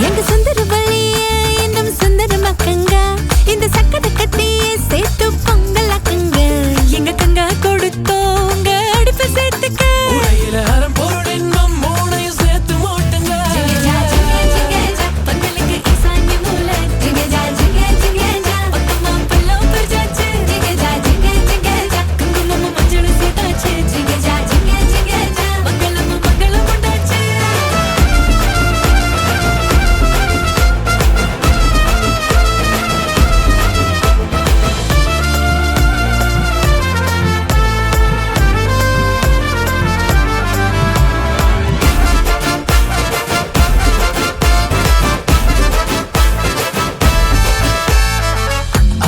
எங்க சுந்தர வழியே இன்னும் சுந்தரமாக்கங்க இந்த சக்கர கட்டியே சேர்த்து பொங்கலாக்குங்க எங்க கங்கா கொடுத்தோங்க அடுப்பு சேர்த்துக்க உடையில அறம் பொருளின் மூணையும் சேர்த்து மூட்டுங்க பந்தலுக்கு ஈசான்ய மூல ஜிகஜா ஜிகஜா பக்கமா பல்லவ பர்ஜாச்சு ஜிகஜா ஜிகஜா குங்குமம் மஞ்சள் சேர்த்தாச்சு ஜிகஜா ஜிகஜா மங்களம் மங்களம் உண்டாச்சு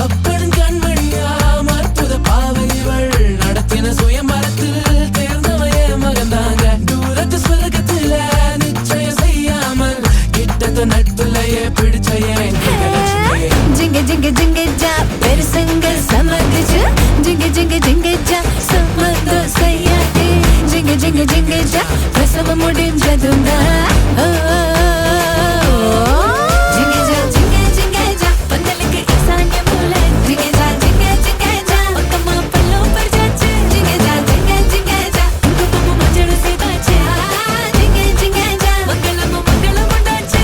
அப்படும் கண்மணியா மற்புத பாவைகள் நடத்தின சுயம்பரத்தில் தேர்ந்தவைய மகந்தாங்க தூரத்து சொர்க்கத்துல நிச்சயம் செய்யாமல் கிட்டத்த நட்புலையே பிடிச்சையே ஜிங்க ஜிங்க ஜிங்க ஜா பெருசங்க சமகஜ ஜிங்க ஜிங்க ஜிங்க ஜா சமதோ சையாதே ஜிங்க ஜிங்க ஜிங்க ஜா பிரசவ முடிஞ்சதுங்க ஜிங்க ஜா ஜிங்க ஜிங்க ஜா பந்தலுக்கு ஈசான்ய மூல ஜிங்க ஜா பக்கமா பல்லவ பர்ஜாச்சு ஜிங்க ஜா குங்குமம் மஞ்சள் சேர்த்தாச்சு ஜிங்க ஜா மங்களம் மங்களம் உண்டாச்சு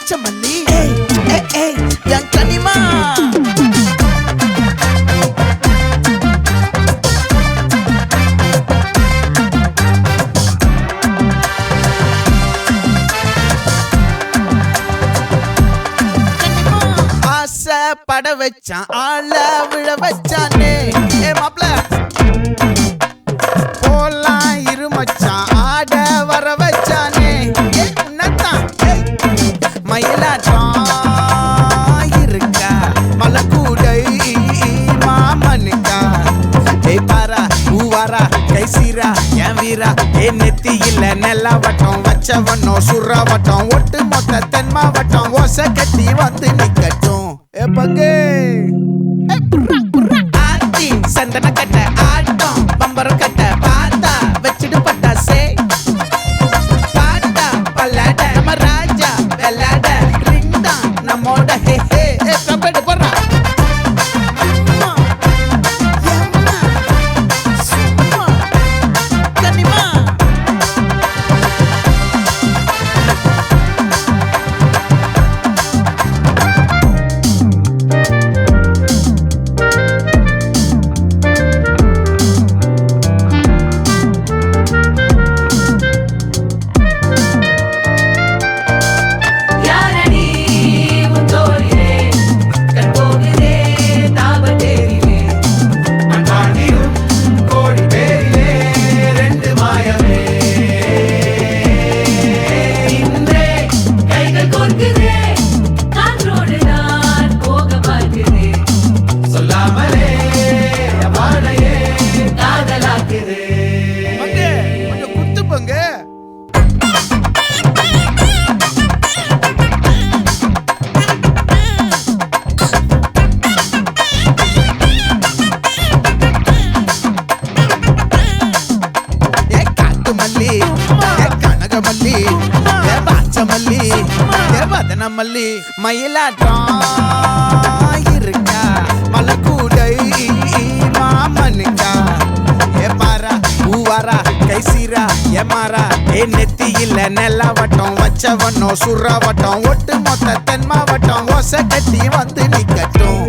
பச்சைமல்லி என் கனிமா பட வச்சான் ஆள விழ வச்சானே ஏ மாப்ள போலாம் இருமச்சான் ஆட வர வச்சானே ஏ உன்னதான் மயிலாட்டம் இருக்கா மலக்கூடை மாமனுக்கா ஏ பாரா ஊவாரா கைசீரா என் வீரா ஏ நெத்தி இல்ல நெல்லா வட்டம் வச்சவனோ சுறா வட்டம் ஒட்டு மொத்த தென் மாவட்டம் ஓசை கட்டி வந்து நிக்கட்டும் பங்கே ஆத்தி சந்தன கட்ட ஆட்டம் பம்பரம் கட்ட பாத்தா வச்சிடு பட்டாசே பாட்டா பல்லாட நம்ம ராஜா வெள்ளாட ரிங் தான் நம்மோட ஹே ஹே கபடி போடுறா மல்லி மயிலாட்டம் இருக்கா மலக்கூடை மாமனுக்கா ஏ பாரா ஊவாரா கைசீரா ஏ மாறா ஏ நெத்தி இல்ல நெல்லா வட்டம் வச்சவனோ சுறா வட்டம் ஒட்டு மொத்த தென் மாவட்டம் ஓசை கட்டி வந்து நிக்கட்டும்